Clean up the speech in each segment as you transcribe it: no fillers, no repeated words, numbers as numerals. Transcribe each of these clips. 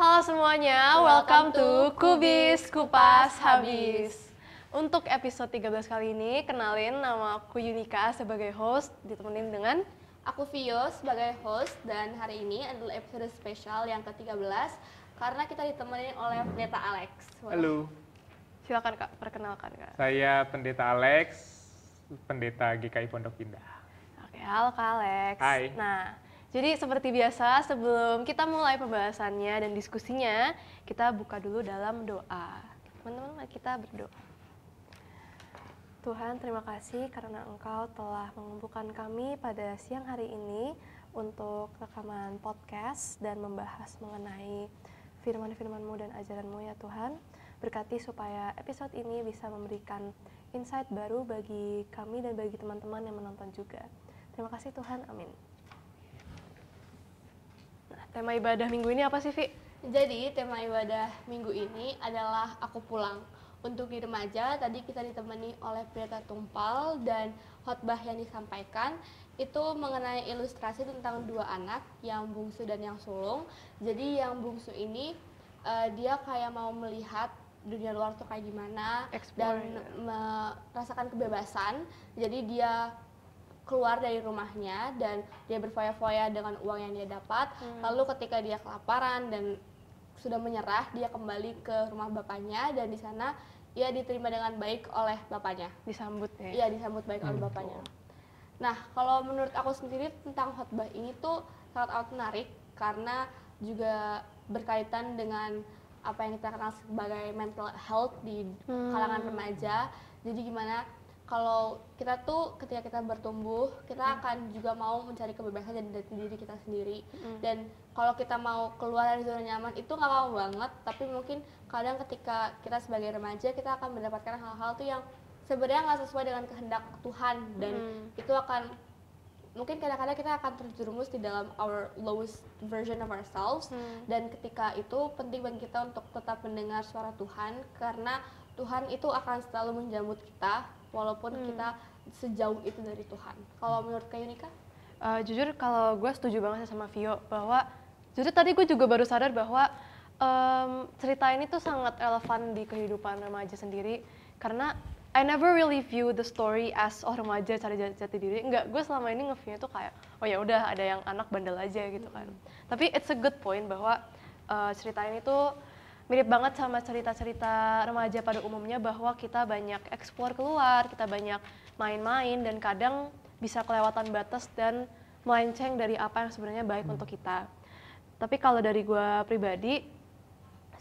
Halo semuanya, welcome to Kubis Kupas Habis. Untuk episode 13 kali ini, kenalin nama aku Yunika sebagai host, ditemenin dengan aku Vio sebagai host, dan hari ini adalah episode spesial yang ke-13 karena kita ditemenin oleh Pendeta Alex. Halo. Silakan Kak, perkenalkan Kak. Saya Pendeta Alex, Pendeta GKI Pondok Indah. Oke, halo Kak Alex. Hai. Nah, jadi seperti biasa sebelum kita mulai pembahasannya dan diskusinya, kita buka dulu dalam doa. Teman-teman, mari kita berdoa. Tuhan, terima kasih karena Engkau telah mengumpulkan kami pada siang hari ini untuk rekaman podcast dan membahas mengenai firman-firman-Mu dan ajaran-Mu ya Tuhan. Berkati supaya episode ini bisa memberikan insight baru bagi kami dan bagi teman-teman yang menonton juga. Terima kasih Tuhan, amin. Nah, tema ibadah minggu ini apa sih, Vi? Jadi tema ibadah minggu ini adalah Aku Pulang. Untuk di remaja, tadi kita ditemani oleh Pendeta Tumpal dan khotbah yang disampaikan itu mengenai ilustrasi tentang dua anak, yang bungsu dan yang sulung. Jadi yang bungsu ini dia kayak mau melihat dunia luar tuh kayak gimana, Explore, dan merasakan kebebasan. Jadi dia keluar dari rumahnya dan dia berfoya-foya dengan uang yang dia dapat. Lalu ketika dia kelaparan dan sudah menyerah, dia kembali ke rumah bapaknya dan di sana ia diterima dengan baik oleh bapaknya. Disambut ya? Iya, disambut baik oleh bapaknya. Nah, kalau menurut aku sendiri tentang khotbah ini tuh sangat menarik karena juga berkaitan dengan apa yang kita kenal sebagai mental health di kalangan remaja. Jadi gimana kalau kita tuh ketika kita bertumbuh, kita akan juga mau mencari kebebasan dari diri kita sendiri. Dan kalau kita mau keluar dari zona nyaman itu nggak mau banget, tapi mungkin kadang ketika kita sebagai remaja kita akan mendapatkan hal-hal tuh yang sebenarnya nggak sesuai dengan kehendak Tuhan, dan itu akan mungkin kadang-kadang kita akan terjerumus di dalam our lowest version of ourselves. Dan ketika itu penting bagi kita untuk tetap mendengar suara Tuhan, karena Tuhan itu akan selalu menjemput kita walaupun kita sejauh itu dari Tuhan. Kalau menurut Kak Yunika? Jujur kalau gue setuju banget sama Vio bahwa jujur tadi gue juga baru sadar bahwa cerita ini tuh sangat relevan di kehidupan remaja sendiri, karena I never really view the story as remaja cari jati diri. Enggak, gue selama ini nge-view tuh kayak oh ya udah ada yang anak bandel aja gitu kan. Tapi it's a good point bahwa cerita ini tuh mirip banget sama cerita-cerita remaja pada umumnya, bahwa kita banyak explore keluar, kita banyak main-main dan kadang bisa kelewatan batas dan melenceng dari apa yang sebenarnya baik untuk kita. Tapi kalau dari gue pribadi,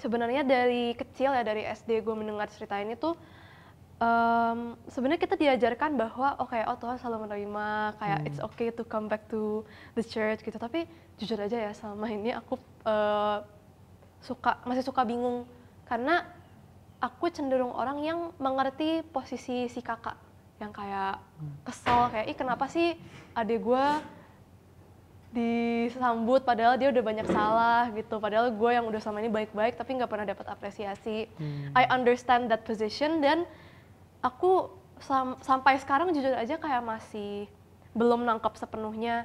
sebenarnya dari kecil ya, dari SD gue mendengar cerita ini tuh sebenarnya kita diajarkan bahwa Tuhan selalu menerima, kayak it's okay to come back to the church gitu. Tapi jujur aja ya, selama ini aku masih suka bingung, karena aku cenderung orang yang mengerti posisi si kakak yang kayak kesel, kayak kenapa sih adik gue disambut padahal dia udah banyak salah gitu, padahal gue yang udah selama ini baik-baik tapi nggak pernah dapat apresiasi. I understand that position, dan aku sampai sekarang jujur aja kayak masih belum nangkep sepenuhnya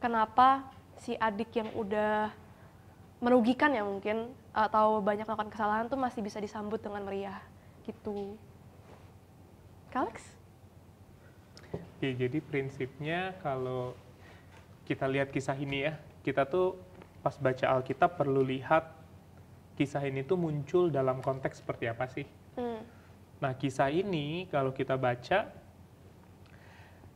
kenapa si adik yang udah merugikan ya mungkin atau banyak melakukan kesalahan tuh masih bisa disambut dengan meriah gitu. Alex? Oke, jadi prinsipnya kalau kita lihat kisah ini ya, kita tuh pas baca Alkitab perlu lihat kisah ini tuh muncul dalam konteks seperti apa sih. Nah, kisah ini kalau kita baca,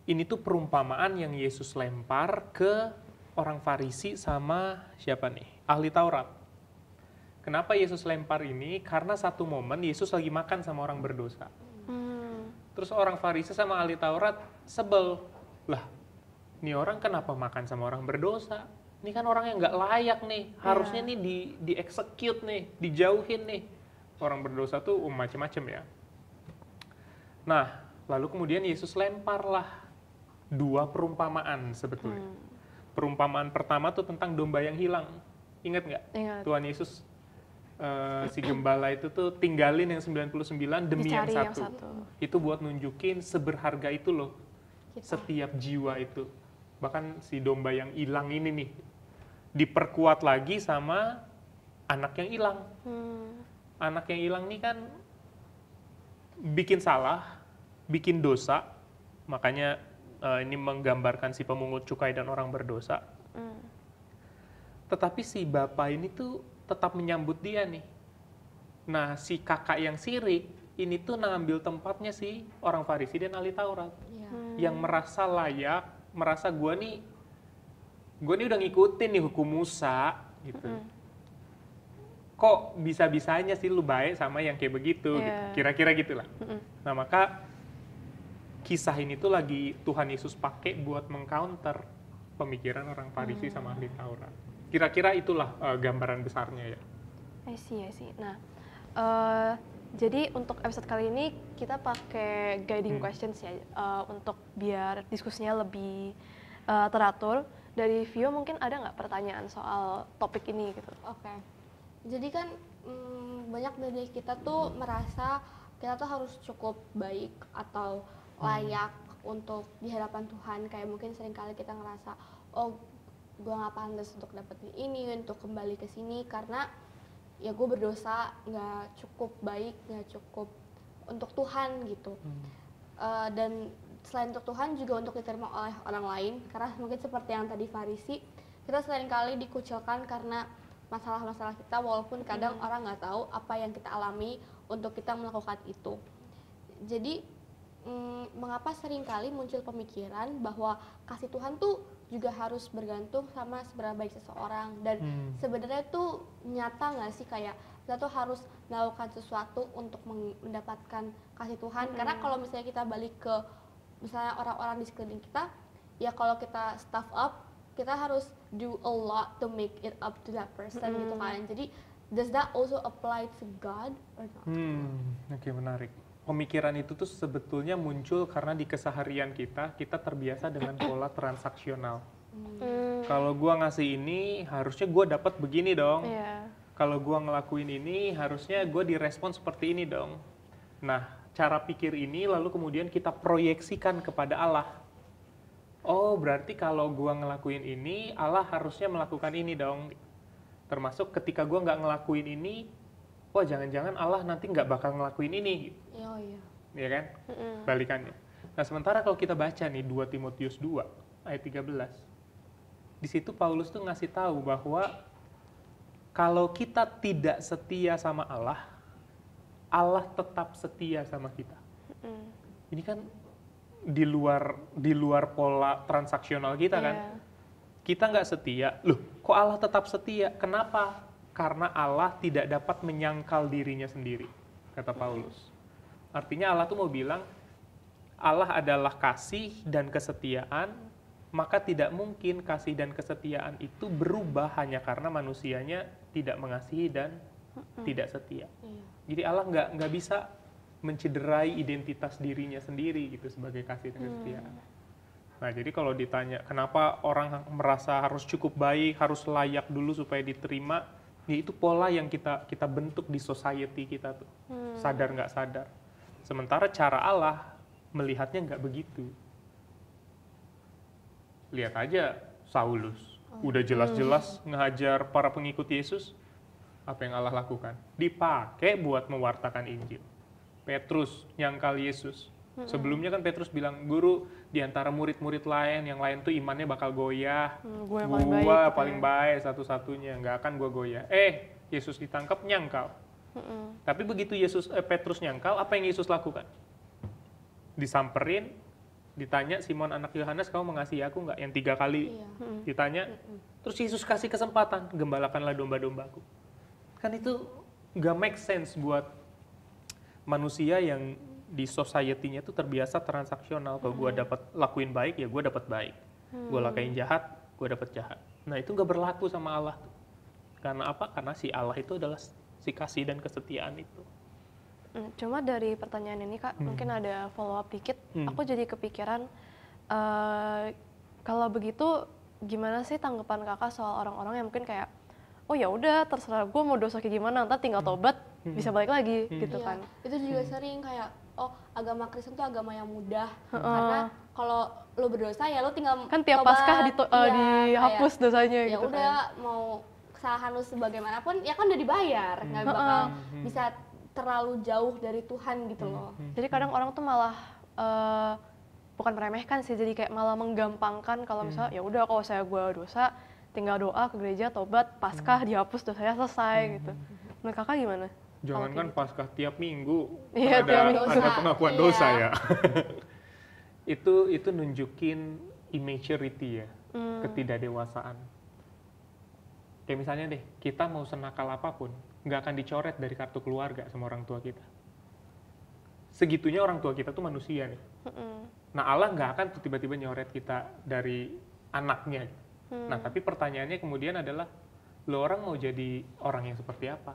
ini tuh perumpamaan yang Yesus lempar ke orang Farisi sama siapa nih? Ahli Taurat. Kenapa Yesus lempar ini? Karena satu momen Yesus lagi makan sama orang berdosa. Terus orang Farisi sama ahli Taurat sebel. Lah, ini orang kenapa makan sama orang berdosa? Ini kan orang yang nggak layak nih. Harusnya nih di-execute nih, dijauhin nih. Orang berdosa tuh macem-macem ya. Nah, lalu kemudian Yesus lemparlah dua perumpamaan sebetulnya. Perumpamaan pertama tuh tentang domba yang hilang. Ingat nggak? Ingat. Tuhan Yesus si gembala itu tuh tinggalin yang 99 demi yang satu. Itu buat nunjukin seberharga itu loh setiap jiwa itu. Bahkan si domba yang hilang ini nih diperkuat lagi sama anak yang hilang. Hmm. Anak yang hilang nih kan bikin salah, bikin dosa, makanya ini menggambarkan si pemungut cukai dan orang berdosa. Hmm. Tetapi si bapak ini tuh tetap menyambut dia nih. Nah, si kakak yang sirik ini tuh ngambil tempatnya si orang Farisi dan ahli Taurat Iya. yang merasa layak, merasa gue nih udah ngikutin nih hukum Musa gitu. Kok bisa-bisanya sih lu baik sama yang kayak begitu gitu. Iya. Kira-kira gitulah. Nah, maka kisah ini tuh lagi Tuhan Yesus pakai buat mengcounter pemikiran orang Farisi sama ahli Taurat. Kira-kira itulah gambaran besarnya ya. I see. Nah, jadi untuk episode kali ini kita pakai guiding questions ya, untuk biar diskusinya lebih teratur. Dari Vio mungkin ada nggak pertanyaan soal topik ini gitu? Oke. Jadi kan banyak dari kita tuh merasa kita tuh harus cukup baik atau layak untuk di hadapan Tuhan. Kayak mungkin seringkali kita ngerasa, oh gue nggak pantas untuk dapetin ini, untuk kembali ke sini karena ya gue berdosa, nggak cukup baik, nggak cukup untuk Tuhan gitu. Dan selain untuk Tuhan juga untuk diterima oleh orang lain, karena mungkin seperti yang tadi Farisi, kita seringkali dikucilkan karena masalah-masalah kita, walaupun kadang orang nggak tahu apa yang kita alami untuk kita melakukan itu. Jadi mengapa seringkali muncul pemikiran bahwa kasih Tuhan tuh juga harus bergantung sama seberapa baik seseorang, dan sebenarnya tuh nyata nggak sih kayak kita tuh harus melakukan sesuatu untuk mendapatkan kasih Tuhan. Karena kalau misalnya kita balik ke misalnya orang-orang di sekeliling kita, ya kalau kita stuff up, kita harus do a lot to make it up to that person gitu kan. Jadi does that also apply to God or not? Oke, menarik. Pemikiran itu tuh sebetulnya muncul karena di keseharian kita terbiasa dengan pola transaksional. Kalau gua ngasih ini, harusnya gua dapat begini dong. Iya. Kalau gua ngelakuin ini, harusnya gua direspon seperti ini dong. Nah, cara pikir ini lalu kemudian kita proyeksikan kepada Allah. Oh, berarti kalau gua ngelakuin ini, Allah harusnya melakukan ini dong. Termasuk ketika gua nggak ngelakuin ini, wah jangan-jangan Allah nanti nggak bakal ngelakuin ini. Oh iya. Ya kan? Balikannya. Nah, sementara kalau kita baca nih 2 Timotius 2 ayat 13. Di situ Paulus tuh ngasih tahu bahwa kalau kita tidak setia sama Allah, Allah tetap setia sama kita. Ini kan di luar pola transaksional kita kan. Iya. Kita nggak setia. Loh, kok Allah tetap setia? Kenapa? Karena Allah tidak dapat menyangkal dirinya sendiri, kata Paulus. Artinya Allah tuh mau bilang, Allah adalah kasih dan kesetiaan, maka tidak mungkin kasih dan kesetiaan itu berubah hanya karena manusianya tidak mengasihi dan tidak setia. Jadi Allah nggak bisa mencederai identitas dirinya sendiri gitu sebagai kasih dan kesetiaan. Nah, jadi kalau ditanya kenapa orang merasa harus cukup baik, harus layak dulu supaya diterima, ya itu pola yang kita bentuk di society kita tuh, sadar nggak sadar. Sementara cara Allah melihatnya nggak begitu. Lihat aja Saulus, udah jelas-jelas ngehajar para pengikut Yesus, apa yang Allah lakukan? Dipakai buat mewartakan Injil. Petrus nyangkal Yesus. Sebelumnya kan Petrus bilang, guru, di antara murid-murid lain, yang lain tuh imannya bakal goyah. Gue yang paling baik. Gitu paling ya. baik satu-satunya, nggak akan gue goyah. Yesus ditangkap nyangkal. Tapi begitu Petrus nyangkal, apa yang Yesus lakukan? Disamperin, ditanya, Simon anak Yohanes, kamu mengasihi aku nggak? Yang 3 kali ditanya, terus Yesus kasih kesempatan, gembalakanlah domba-dombaku. Kan itu nggak make sense buat manusia yang di society-nya tuh terbiasa transaksional. Kalau gue dapat lakuin baik, ya gue dapat baik. Gue lakuin jahat, gue dapat jahat. Nah, itu nggak berlaku sama Allah. Karena apa? Karena si Allah itu adalah si kasih dan kesetiaan itu. Cuma dari pertanyaan ini Kak, mungkin ada follow up dikit. Aku jadi kepikiran, kalau begitu gimana sih tanggapan Kakak soal orang-orang yang mungkin kayak, oh ya udah terserah gue mau dosa kayak gimana, ntar tinggal tobat bisa balik lagi gitu Iya, kan. itu juga sering kayak, oh agama Kristen tuh agama yang mudah, karena kalau lo berdosa ya lo tinggal Kan tiap tobat. Paskah Iya, dihapus kayak, dosanya ya gitu udah kan. mau kesalahan lu sebagaimanapun ya kan udah dibayar, nggak bakal bisa terlalu jauh dari Tuhan gitu loh. Jadi kadang orang tuh malah bukan meremehkan sih, jadi kayak malah menggampangkan kalau misalnya ya udah kalau saya gue dosa tinggal doa ke gereja, tobat, Paskah dihapus, dosanya selesai gitu. Menurut kakak gimana? Jangankan Paskah tiap minggu Iya, tiap minggu. ada pengakuan Iya. dosa ya. itu nunjukin immaturity ya, ketidakdewasaan. Kayak misalnya deh, kita mau senakal apapun, nggak akan dicoret dari kartu keluarga sama orang tua kita. Segitunya orang tua kita tuh manusia nih. Nah Allah nggak akan tuh tiba-tiba nyoret kita dari anaknya. Nah tapi pertanyaannya kemudian adalah, lo orang mau jadi orang yang seperti apa?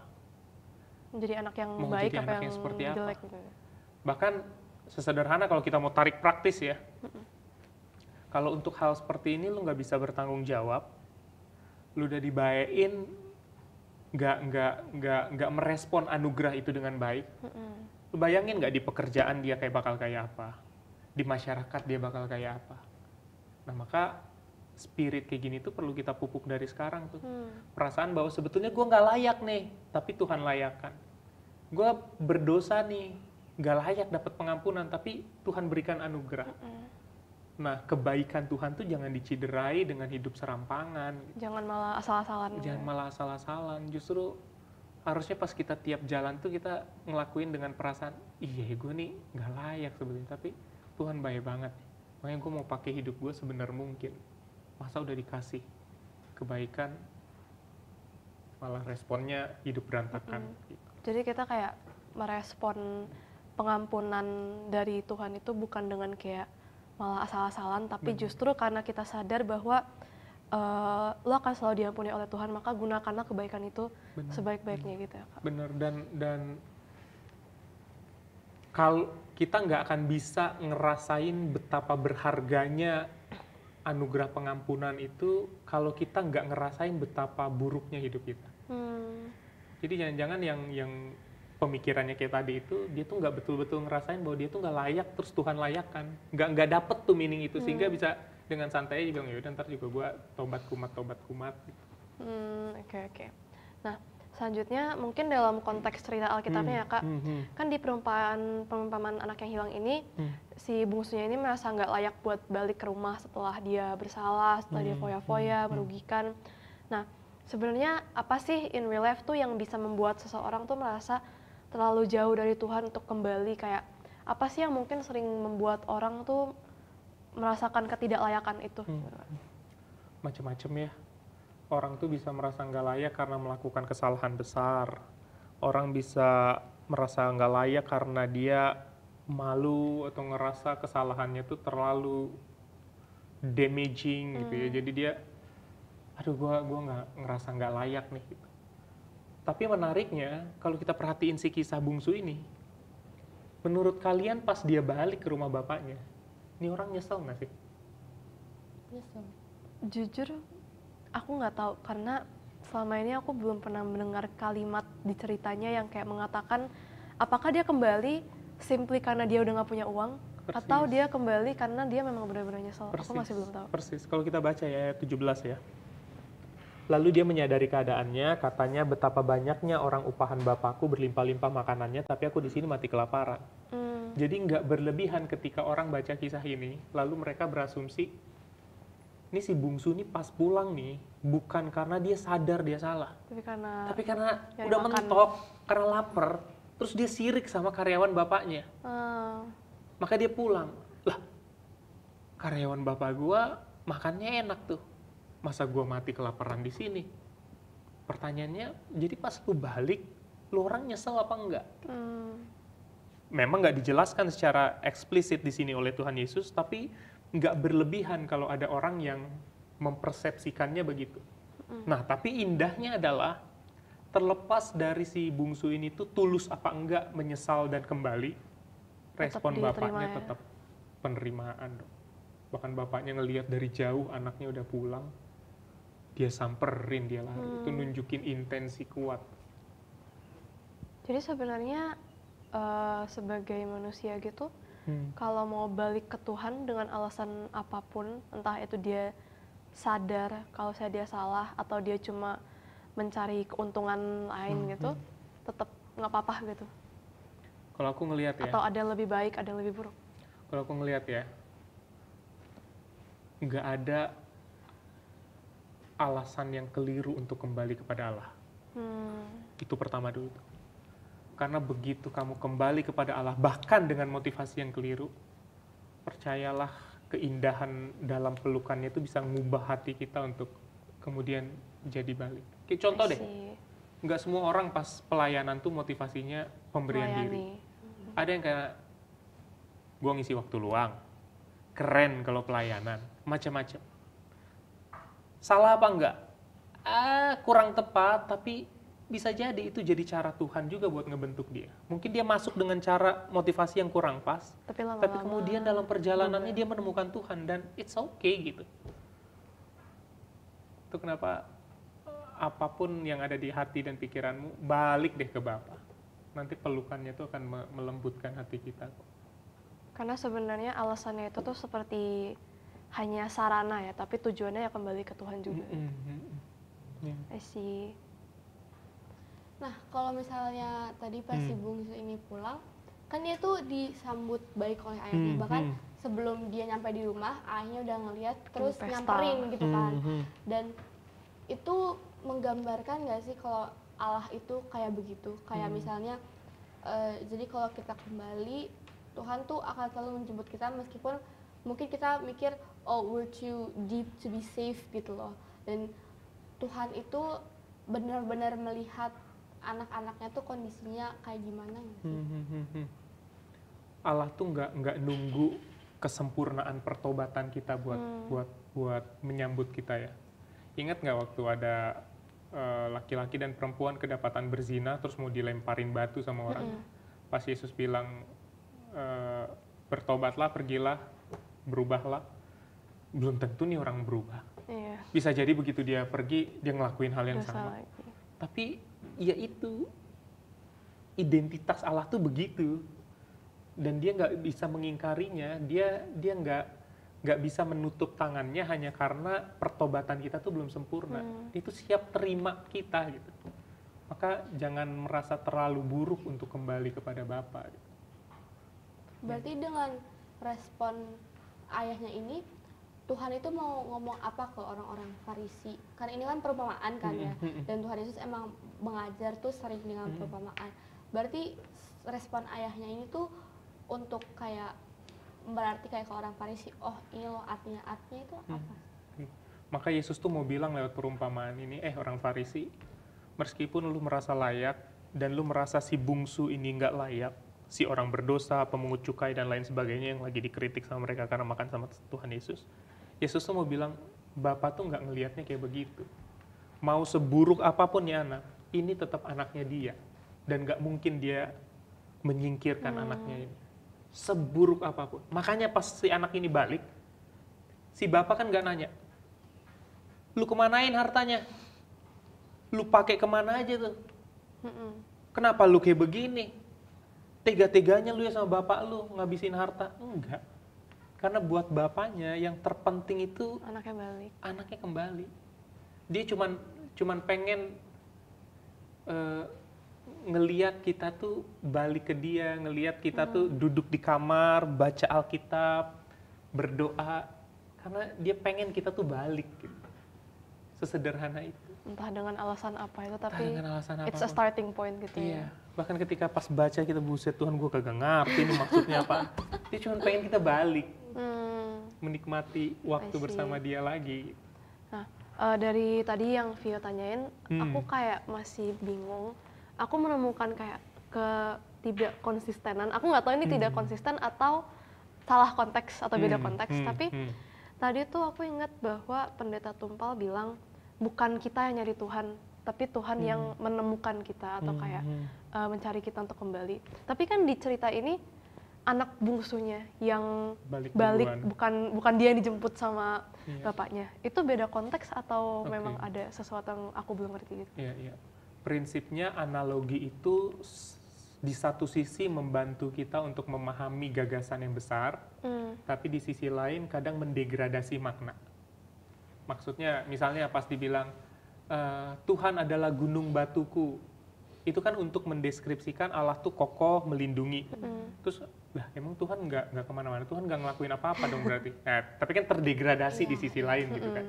Menjadi anak yang Mau baik jadi apa anak yang yang seperti apa? jelek gitu. Bahkan sesederhana kalau kita mau tarik praktis ya, kalau untuk hal seperti ini lu nggak bisa bertanggung jawab, lu udah dibayain, nggak merespon anugerah itu dengan baik. Lu bayangin nggak di pekerjaan dia bakal kayak apa, di masyarakat dia bakal kayak apa. Nah maka spirit kayak gini tuh perlu kita pupuk dari sekarang tuh. Perasaan bahwa sebetulnya gue nggak layak nih, tapi Tuhan layakkan. Gue berdosa nih, nggak layak dapat pengampunan, tapi Tuhan berikan anugerah. Nah kebaikan Tuhan tuh jangan diciderai dengan hidup serampangan. Jangan malah asal-asalan. Jangan malah asal-asalan. Justru harusnya pas kita tiap jalan tuh kita ngelakuin dengan perasaan, iya gue nih nggak layak sebetulnya, tapi Tuhan baik banget. Makanya gue mau pakai hidup gue sebenar mungkin. Masa udah dikasih kebaikan, malah responnya hidup berantakan. Gitu. Jadi kita kayak merespon pengampunan dari Tuhan itu bukan dengan kayak malah asal-asalan, tapi justru karena kita sadar bahwa lo akan selalu diampuni oleh Tuhan, maka gunakanlah kebaikan itu sebaik-baiknya gitu ya Kak. Bener, dan kalau kita nggak akan bisa ngerasain betapa berharganya anugerah pengampunan itu kalau kita nggak ngerasain betapa buruknya hidup kita. Jadi jangan-jangan yang pemikirannya kayak tadi itu, dia tuh nggak betul-betul ngerasain bahwa dia tuh nggak layak, terus Tuhan layakkan. Nggak dapet tuh meaning itu, sehingga bisa dengan santai aja bilang, yaudah ntar juga gue tobat kumat. Gitu. Oke. Nah, selanjutnya mungkin dalam konteks cerita Alkitabnya ya Kak, kan di perumpamaan anak yang hilang ini, si bungsunya ini merasa nggak layak buat balik ke rumah setelah dia bersalah, setelah dia foya-foya, merugikan. Nah, sebenarnya apa sih in real life tuh yang bisa membuat seseorang tuh merasa terlalu jauh dari Tuhan untuk kembali, kayak apa sih yang mungkin sering membuat orang tuh merasakan ketidaklayakan itu? Macem-macem ya. Orang tuh bisa merasa nggak layak karena melakukan kesalahan besar. Orang bisa merasa nggak layak karena dia malu atau ngerasa kesalahannya tuh terlalu damaging gitu ya. Jadi dia, aduh gua ngerasa nggak layak nih gitu. Tapi menariknya, kalau kita perhatiin si kisah bungsu ini, menurut kalian pas dia balik ke rumah bapaknya, ini orang nyesel nggak sih? Nyesel. Jujur, aku nggak tahu karena selama ini aku belum pernah mendengar kalimat di ceritanya yang kayak mengatakan apakah dia kembali simply karena dia udah nggak punya uang, atau dia kembali karena dia memang benar-benar nyesel. Aku masih belum tahu. Persis, kalau kita baca ya ayat 17 ya. Lalu dia menyadari keadaannya, katanya betapa banyaknya orang upahan bapakku berlimpah-limpah makanannya, tapi aku di sini mati kelaparan. Jadi nggak berlebihan ketika orang baca kisah ini, lalu mereka berasumsi, ini si bungsu ini pas pulang nih, bukan karena dia sadar dia salah. Tapi karena udah mentok, karena lapar, terus dia sirik sama karyawan bapaknya. Maka dia pulang. Lah, karyawan bapak gua makannya enak tuh. Masa gua mati kelaparan di sini? Pertanyaannya, jadi pas lu balik, lu orang nyesel apa enggak? Memang nggak dijelaskan secara eksplisit di sini oleh Tuhan Yesus, tapi nggak berlebihan kalau ada orang yang mempersepsikannya begitu. Nah, tapi indahnya adalah terlepas dari si bungsu ini tuh tulus apa enggak menyesal dan kembali, respon bapaknya tetap penerimaan dong. Bahkan bapaknya ngelihat dari jauh anaknya udah pulang, dia samperin, dia lari. Itu nunjukin intensi kuat. Jadi sebenarnya sebagai manusia gitu, kalau mau balik ke Tuhan dengan alasan apapun, entah itu dia sadar kalau dia salah atau dia cuma mencari keuntungan lain gitu, tetap nggak apa-apa gitu. Kalau aku ngelihat ya, Atau ada yang lebih baik, ada yang lebih buruk. kalau aku ngelihat ya, nggak ada alasan yang keliru untuk kembali kepada Allah. Itu pertama dulu. Karena begitu kamu kembali kepada Allah, bahkan dengan motivasi yang keliru, percayalah keindahan dalam pelukannya itu bisa ngubah hati kita untuk kemudian jadi balik. Kayak contoh deh, nggak semua orang pas pelayanan tuh motivasinya pemberian diri. Ada yang kayak, gue ngisi waktu luang, keren kalau pelayanan, macam-macam. Salah apa enggak? Kurang tepat, tapi bisa jadi itu jadi cara Tuhan juga buat ngebentuk dia. Mungkin dia masuk dengan cara motivasi yang kurang pas, tapi kemudian dalam perjalanannya dia menemukan Tuhan dan it's okay gitu. Itu kenapa apapun yang ada di hati dan pikiranmu, balik deh ke Bapa. Nanti pelukannya itu akan melembutkan hati kita kok. Karena sebenarnya alasannya itu tuh seperti hanya sarana ya, tapi tujuannya ya kembali ke Tuhan juga. I see. Nah, kalau misalnya tadi pas si bungsu ini pulang, kan dia tuh disambut baik oleh ayahnya. Bahkan sebelum dia nyampe di rumah, ayahnya udah ngeliat terus nyamperin gitu kan. Dan itu menggambarkan nggak sih kalau Allah itu kayak begitu? Kayak misalnya, jadi kalau kita kembali, Tuhan tuh akan selalu menjemput kita meskipun mungkin kita mikir, oh we're too deep to be safe gitu loh. Dan Tuhan itu benar-benar melihat anak-anaknya tuh kondisinya kayak gimana gitu. Allah tuh nggak nunggu kesempurnaan pertobatan kita buat menyambut kita ya. Ingat nggak waktu ada laki-laki dan perempuan kedapatan berzina terus mau dilemparin batu sama orang? Pas Yesus bilang bertobatlah, pergilah, berubahlah. Belum tentu nih orang berubah. Bisa jadi begitu dia pergi dia ngelakuin hal yang sama. Tapi ya itu identitas Allah tuh begitu dan dia nggak bisa mengingkarinya, dia nggak bisa menutup tangannya hanya karena pertobatan kita tuh belum sempurna. Itu siap terima kita gitu. Maka jangan merasa terlalu buruk untuk kembali kepada Bapa gitu. Berarti dengan respon ayahnya ini, Tuhan itu mau ngomong apa ke orang-orang Farisi? Karena ini kan perumpamaan kan ya, dan Tuhan Yesus emang mengajar tuh sering dengan perumpamaan. Berarti respon ayahnya ini tuh untuk kayak berarti kayak ke orang Farisi, oh ini loh artinya itu apa? Maka Yesus tuh mau bilang lewat perumpamaan ini, orang Farisi, meskipun lu merasa layak dan lu merasa si bungsu ini nggak layak, si orang berdosa, pemungut cukai dan lain sebagainya yang lagi dikritik sama mereka karena makan sama Tuhan Yesus. Yesus tuh mau bilang, Bapa tuh nggak ngelihatnya kayak begitu. Mau seburuk apapun ya anak, ini tetap anaknya dia. Dan nggak mungkin dia menyingkirkan anaknya ini. Seburuk apapun. Makanya pas si anak ini balik, si Bapa kan nggak nanya, lu kemanain hartanya? Lu pakai kemana aja tuh? Kenapa lu kayak begini? Tega-teganya lu ya sama bapak lu ngabisin harta? Enggak. Karena buat bapaknya yang terpenting itu anaknya kembali. Dia cuman pengen ngelihat kita tuh balik ke dia, ngelihat kita tuh duduk di kamar, baca Alkitab, berdoa, karena dia pengen kita tuh balik gitu. Sesederhana itu. Entah dengan alasan apa itu, tapi it's a apapun. starting point gitu Iya. ya. Bahkan ketika pas baca kita, buset Tuhan gue kagak ngerti ini maksudnya apa. Dia cuma pengen kita balik. Menikmati waktu bersama dia lagi. Nah, dari tadi yang Vio tanyain, aku kayak masih bingung. Aku menemukan kayak ketidak konsistenan. Aku nggak tahu ini tidak konsisten atau salah konteks atau beda konteks. Tapi tadi tuh aku ingat bahwa Pendeta Tumpal bilang bukan kita yang nyari Tuhan, tapi Tuhan yang menemukan kita atau kayak mencari kita untuk kembali. Tapi kan di cerita ini anak bungsunya yang balik bukan dia yang dijemput sama bapaknya. Itu beda konteks atau memang ada sesuatu yang aku belum ngerti gitu? Iya. Prinsipnya analogi itu di satu sisi membantu kita untuk memahami gagasan yang besar, tapi di sisi lain kadang mendegradasi makna. Maksudnya misalnya pas dibilang Tuhan adalah gunung batuku. Itu kan untuk mendeskripsikan Allah tuh kokoh, melindungi. Terus, lah emang Tuhan nggak kemana-mana, Tuhan nggak ngelakuin apa-apa dong berarti. Nah, tapi kan terdegradasi di sisi lain gitu kan.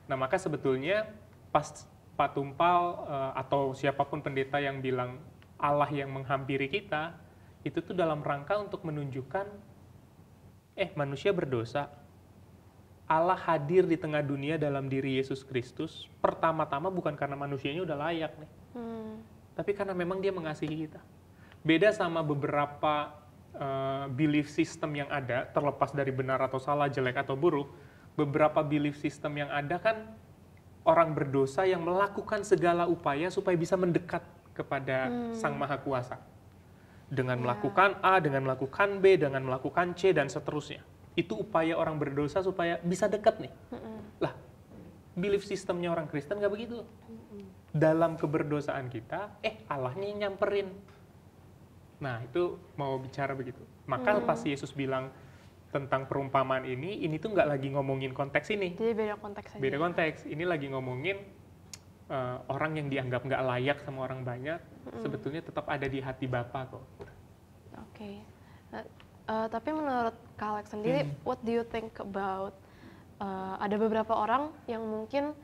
Nah maka sebetulnya pas Pak Tumpal atau siapapun pendeta yang bilang Allah yang menghampiri kita, itu tuh dalam rangka untuk menunjukkan, manusia berdosa, Allah hadir di tengah dunia dalam diri Yesus Kristus, pertama-tama bukan karena manusianya udah layak nih, tapi karena memang dia mengasihi kita. Beda sama beberapa belief system yang ada, terlepas dari benar atau salah, jelek atau buruk, beberapa belief system yang ada kan orang berdosa yang melakukan segala upaya supaya bisa mendekat kepada Sang Maha Kuasa. Dengan melakukan A, dengan melakukan B, dengan melakukan C, dan seterusnya. Itu upaya orang berdosa supaya bisa dekat nih. Lah, belief systemnya orang Kristen nggak begitu. Dalam keberdosaan kita, Allahnya yang nyamperin. Nah, itu mau bicara begitu. Maka pas Yesus bilang tentang perumpamaan ini tuh nggak lagi ngomongin konteks ini. Jadi beda konteks aja. Beda konteks. Ini lagi ngomongin orang yang dianggap nggak layak sama orang banyak, sebetulnya tetap ada di hati Bapa kok. Oke. Nah, tapi menurut Kak Alex sendiri, what do you think about ada beberapa orang yang mungkin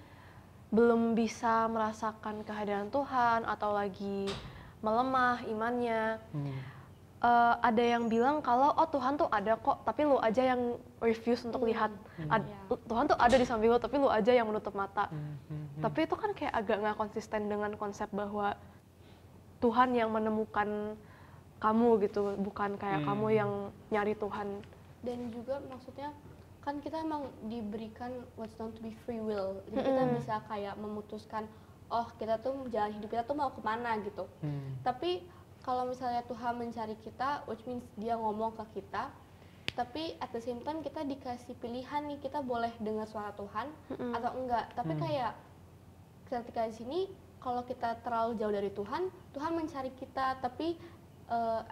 belum bisa merasakan kehadiran Tuhan atau lagi melemah imannya. Ada yang bilang kalau Tuhan tuh ada kok, tapi lu aja yang refuse untuk lihat. Tuhan tuh ada di samping lu, tapi lu aja yang menutup mata. Tapi itu kan kayak agak nggak konsisten dengan konsep bahwa Tuhan yang menemukan kamu gitu, bukan kayak kamu yang nyari Tuhan. Dan juga maksudnya kan kita emang diberikan what's known to be free will. Jadi kita bisa kayak memutuskan, kita tuh jalan hidup kita tuh mau kemana gitu. Tapi kalau misalnya Tuhan mencari kita, which means dia ngomong ke kita, tapi at the same time kita dikasih pilihan nih, kita boleh dengar suara Tuhan atau enggak. Tapi kayak ketika di sini, kalau kita terlalu jauh dari Tuhan, Tuhan mencari kita, tapi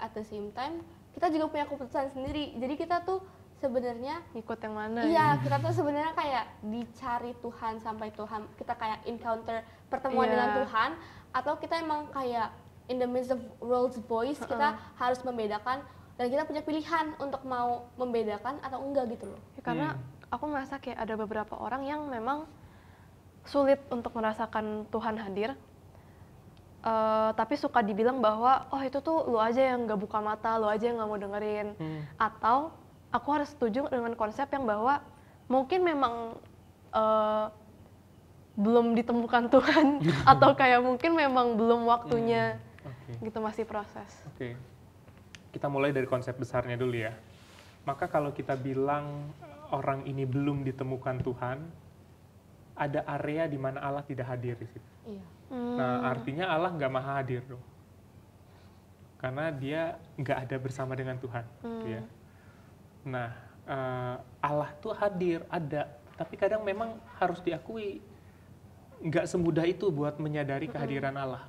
at the same time kita juga punya keputusan sendiri. Jadi kita tuh sebenarnya Ikut yang mana? iya, kita tuh sebenarnya kayak dicari Tuhan sampai Tuhan kita kayak encounter pertemuan dengan Tuhan, atau kita emang kayak in the midst of world's voice, kita harus membedakan dan kita punya pilihan untuk mau membedakan atau enggak gitu loh. Ya, karena aku merasa kayak ada beberapa orang yang memang sulit untuk merasakan Tuhan hadir, tapi suka dibilang bahwa itu tuh lu aja yang nggak buka mata, lu aja yang nggak mau dengerin. Atau aku harus setuju dengan konsep yang bahwa mungkin memang belum ditemukan Tuhan atau kayak mungkin memang belum waktunya. Gitu, masih proses. Oke. Kita mulai dari konsep besarnya dulu ya. Maka kalau kita bilang orang ini belum ditemukan Tuhan, ada area di mana Allah tidak hadir di situ. Iya. Nah, artinya Allah nggak maha hadir dong. Karena dia nggak ada bersama dengan Tuhan. Gitu ya. Nah, Allah tuh hadir, ada. Tapi kadang memang harus diakui, nggak semudah itu buat menyadari kehadiran Allah.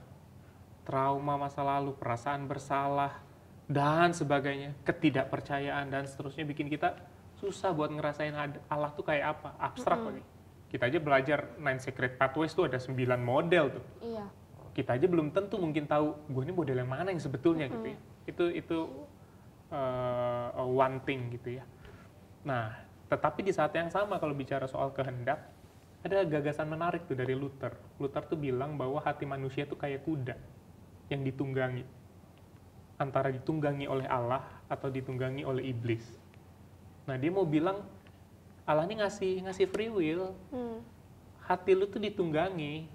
Trauma masa lalu, perasaan bersalah, dan sebagainya, ketidakpercayaan, dan seterusnya bikin kita susah buat ngerasain Allah tuh kayak apa, abstrak lagi. Kita aja belajar 9 Secret Pathways tuh ada 9 model tuh. Iya. Kita aja belum tentu mungkin tahu, gue ini model yang mana yang sebetulnya gitu ya. Itu one thing gitu ya. Nah, tetapi di saat yang sama kalau bicara soal kehendak, ada gagasan menarik tuh dari Luther. Luther tuh bilang bahwa hati manusia tuh kayak kuda yang ditunggangi. Antara ditunggangi oleh Allah atau ditunggangi oleh iblis. Nah, dia mau bilang Allah ini ngasih free will. Hati lu tuh ditunggangi.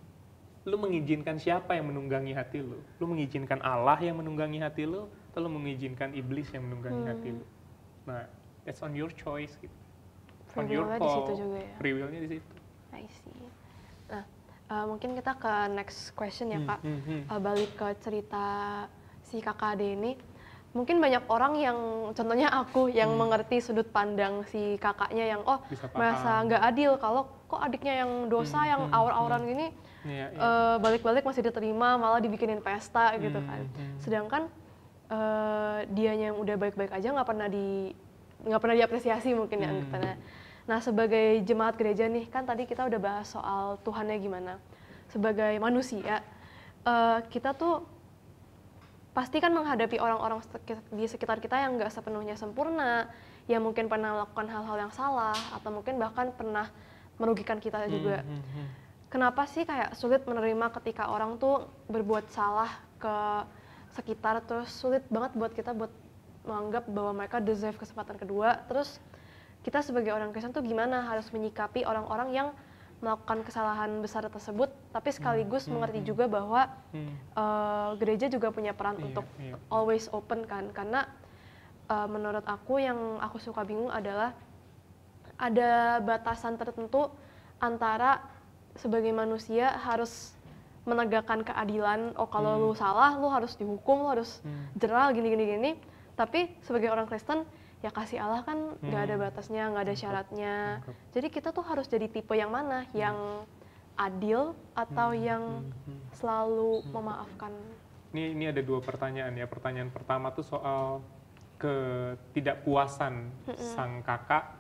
Lu mengizinkan siapa yang menunggangi hati lu? Lu mengizinkan Allah yang menunggangi hati lu, atau lu mengizinkan iblis yang menunggangi hati lu? Nah, that's on your choice gitu. On your call. Di situ juga ya. Free will-nya di situ. I see. Nah, mungkin kita ke next question ya, Kak. Balik ke cerita si kakak Ade ini. Mungkin banyak orang yang, contohnya aku, yang mengerti sudut pandang si kakaknya yang merasa nggak adil kalau kok adiknya yang dosa, yang awur-awuran gini, balik-balik masih diterima, malah dibikinin pesta gitu kan. Sedangkan dianya yang udah baik-baik aja nggak pernah diapresiasi mungkin ya anggapnya. Nah, sebagai jemaat gereja nih, kan tadi kita udah bahas soal Tuhannya gimana. sebagai manusia, kita tuh pasti kan menghadapi orang-orang di sekitar kita yang nggak sepenuhnya sempurna, yang mungkin pernah melakukan hal-hal yang salah, atau mungkin bahkan pernah merugikan kita juga. Kenapa sih kayak sulit menerima ketika orang tuh berbuat salah ke sekitar, terus sulit banget buat kita buat menganggap bahwa mereka deserve kesempatan kedua. Terus kita sebagai orang Kristen tuh gimana harus menyikapi orang-orang yang melakukan kesalahan besar tersebut, tapi sekaligus mengerti juga bahwa gereja juga punya peran untuk always open kan, karena menurut aku yang aku suka bingung adalah ada batasan tertentu antara sebagai manusia harus menegakkan keadilan, oh kalau lu salah lu harus dihukum, lu harus jera gini, tapi sebagai orang Kristen ya kasih Allah kan nggak ada batasnya, nggak ada syaratnya. Jadi kita tuh harus jadi tipe yang mana? Yang adil atau yang selalu memaafkan? Ini ada 2 pertanyaan ya. Pertanyaan pertama tuh soal ketidakpuasan sang kakak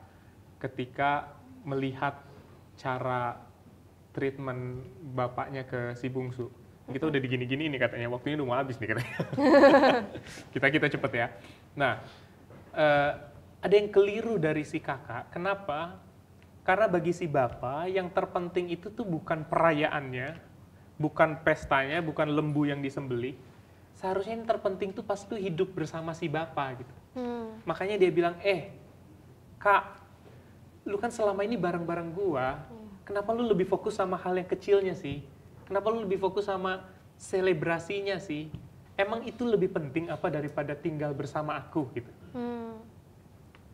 ketika melihat cara treatment bapaknya ke si bungsu. Kita udah digini-gini nih katanya, waktunya udah mau habis nih katanya. kita cepet ya. Nah, ada yang keliru dari si kakak. Kenapa? Karena bagi si bapak yang terpenting itu tuh bukan perayaannya, bukan pestanya, bukan lembu yang disembelih. Seharusnya yang terpenting tuh pas itu hidup bersama si bapak gitu. Makanya dia bilang, kak, lu kan selama ini bareng-bareng gua, kenapa lu lebih fokus sama hal yang kecilnya sih? Kenapa lu lebih fokus sama selebrasinya sih? Emang itu lebih penting apa daripada tinggal bersama aku gitu?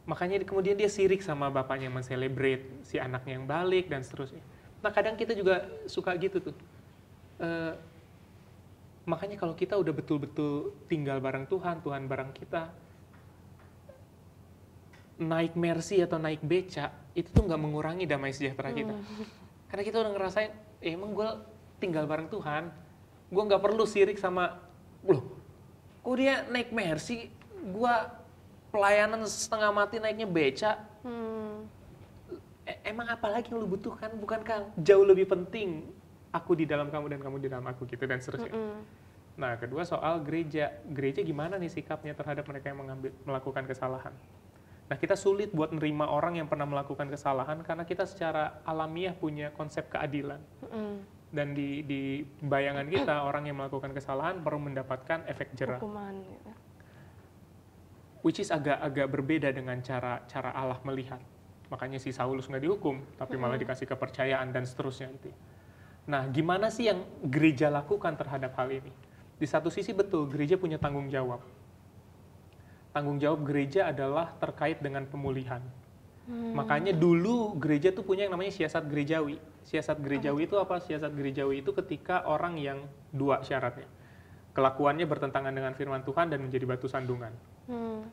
Makanya kemudian dia sirik sama bapaknya men-celebrate si anaknya yang balik dan seterusnya. Nah kadang kita juga suka gitu tuh. Makanya kalau kita udah betul-betul tinggal bareng Tuhan, Tuhan bareng kita, naik Mercy atau naik beca, itu tuh nggak mengurangi damai sejahtera kita. Karena kita udah ngerasain, emang gue tinggal bareng Tuhan, gue nggak perlu sirik sama, loh, kok dia naik Mercy, gue pelayanan setengah mati naiknya beca. Emang apa lagi yang lu butuhkan? Bukankah jauh lebih penting aku di dalam kamu dan kamu di dalam aku gitu dan seterusnya. Nah kedua soal gereja. Gereja gimana nih sikapnya terhadap mereka yang melakukan kesalahan? Nah kita sulit buat nerima orang yang pernah melakukan kesalahan karena kita secara alamiah punya konsep keadilan. Dan di bayangan kita orang yang melakukan kesalahan perlu mendapatkan efek jera. Hukuman gitu. Which is agak berbeda dengan cara Allah melihat. Makanya si Saulus nggak dihukum, tapi malah dikasih kepercayaan dan seterusnya itu. Nah, gimana sih yang gereja lakukan terhadap hal ini? Di satu sisi betul, gereja punya tanggung jawab. Tanggung jawab gereja adalah terkait dengan pemulihan. Makanya dulu gereja tuh punya yang namanya siasat gerejawi. Siasat gerejawi itu apa? Siasat gerejawi itu ketika orang yang 2 syaratnya. Kelakuannya bertentangan dengan firman Tuhan dan menjadi batu sandungan.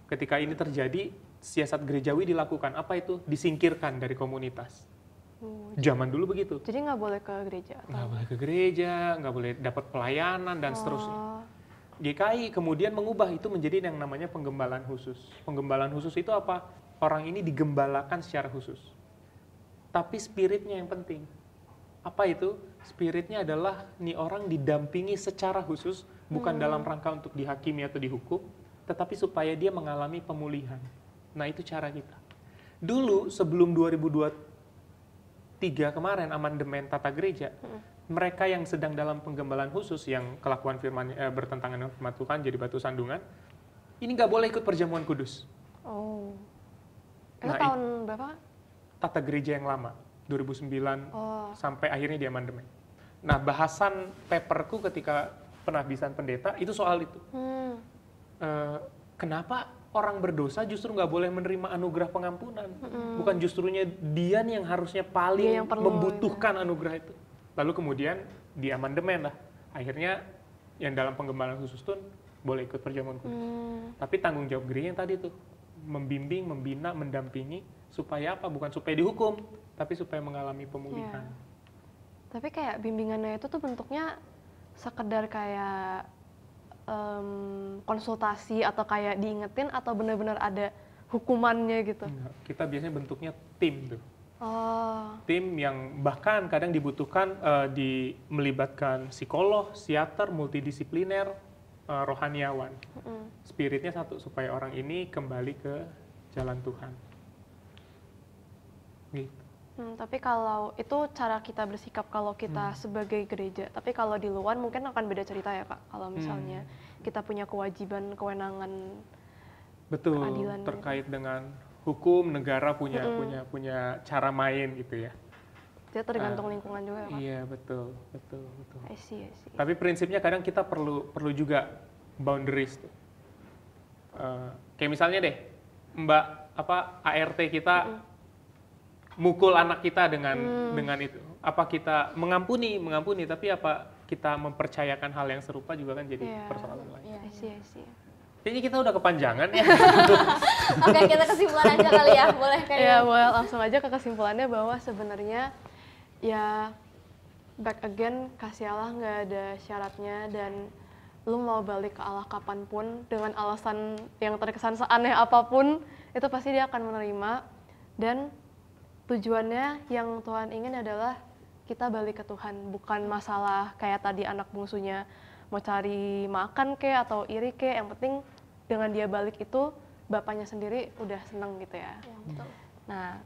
Ketika ini terjadi, siasat gerejawi dilakukan. Apa itu? Disingkirkan dari komunitas. Zaman dulu begitu. Jadi nggak boleh ke gereja? Nggak boleh ke gereja, nggak boleh dapat pelayanan, dan seterusnya. GKI kemudian mengubah itu menjadi yang namanya penggembalaan khusus. Penggembalaan khusus itu apa? Orang ini digembalakan secara khusus. Tapi spiritnya yang penting. Apa itu? Spiritnya adalah nih orang didampingi secara khusus, bukan dalam rangka untuk dihakimi atau dihukum, tetapi supaya dia mengalami pemulihan. Nah itu cara kita. Dulu sebelum 2023 kemarin amandemen tata gereja, mereka yang sedang dalam penggembalaan khusus yang kelakuan firman bertentangan dengan firman Tuhan jadi batu sandungan, ini nggak boleh ikut perjamuan kudus. Oh. Itu Nah, tahun berapa? Tata gereja yang lama, 2009 sampai akhirnya di amandemen. Nah bahasan paperku ketika pengabdian pendeta itu soal itu. Kenapa orang berdosa justru nggak boleh menerima anugerah pengampunan? Bukan justrunya dia nih yang harusnya paling membutuhkan anugerah itu. Lalu kemudian di amandemen lah. Akhirnya yang dalam penggembalaan khusus tuh boleh ikut perjamuan kudus. Tapi tanggung jawab gereja yang tadi tuh, membimbing, membina, mendampingi, supaya apa? Bukan supaya dihukum, tapi supaya mengalami pemulihan. Tapi kayak bimbingannya itu tuh bentuknya sekedar kayak konsultasi atau kayak diingetin atau benar-benar ada hukumannya gitu? Enggak, kita biasanya bentuknya tim tuh. Oh. Tim yang bahkan kadang dibutuhkan melibatkan psikolog, psikiater, multidisipliner, rohaniawan. Spiritnya satu, supaya orang ini kembali ke jalan Tuhan. Gitu. Tapi kalau itu cara kita bersikap kalau kita sebagai gereja. Tapi kalau di luar mungkin akan beda cerita ya Kak. Kalau misalnya kita punya kewajiban, kewenangan, Betul, keadilan terkait dengan hukum, negara punya cara main gitu ya. Itu tergantung lingkungan juga ya Kak. Iya, betul. I see. Tapi prinsipnya kadang kita perlu juga boundaries tuh. Kayak misalnya deh, Mbak ART kita mukul anak kita dengan itu. Apa kita mengampuni, tapi apa kita mempercayakan hal yang serupa juga kan jadi persoalan lain. Iya. I see. Kayaknya kita udah kepanjangan ya. Oke, kita kesimpulan aja kali ya, boleh kayaknya. Ya, boleh langsung aja ke kesimpulannya bahwa sebenarnya ya back again, kasih Allah nggak ada syaratnya, dan lu mau balik ke Allah kapanpun dengan alasan yang terkesan seaneh apapun, itu pasti dia akan menerima. Dan tujuannya yang Tuhan ingin adalah kita balik ke Tuhan, bukan masalah kayak tadi anak bungsunya mau cari makan kek atau iri kek, yang penting dengan dia balik itu bapaknya sendiri udah seneng gitu ya. Ya, betul. Nah,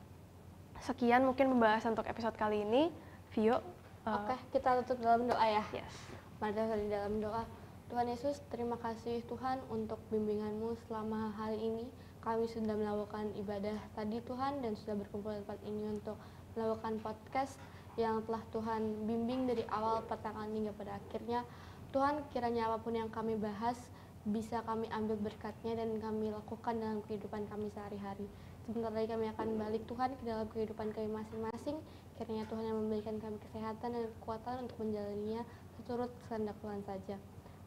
sekian mungkin pembahasan untuk episode kali ini. Vio, Oke, kita tutup dalam doa ya. yes. Mari kita di dalam doa. Tuhan Yesus, terima kasih Tuhan untuk bimbingan-Mu selama hari ini. Kami sudah melakukan ibadah tadi Tuhan dan sudah berkumpul di tempat ini untuk melakukan podcast yang telah Tuhan bimbing dari awal pertengahan hingga pada akhirnya. Tuhan, kiranya apapun yang kami bahas bisa kami ambil berkatnya dan kami lakukan dalam kehidupan kami sehari-hari. Sebentar lagi kami akan balik Tuhan ke dalam kehidupan kami masing-masing. Kiranya Tuhan yang memberikan kami kesehatan dan kekuatan untuk menjalaninya seturut kehendak Tuhan saja.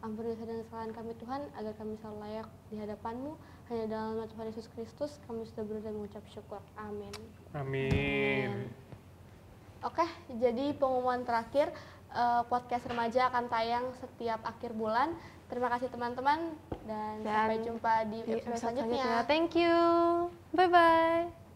Ampuni dosa dan kesalahan kami Tuhan, agar kami selalu layak di hadapan-Mu. Hanya dalam nama Tuhan Yesus Kristus kami sudah berusaha mengucap syukur. Amin. Amin. Oke, jadi pengumuman terakhir, podcast remaja akan tayang setiap akhir bulan. Terima kasih teman-teman dan sampai jumpa di episode selanjutnya. Thank you. Bye-bye.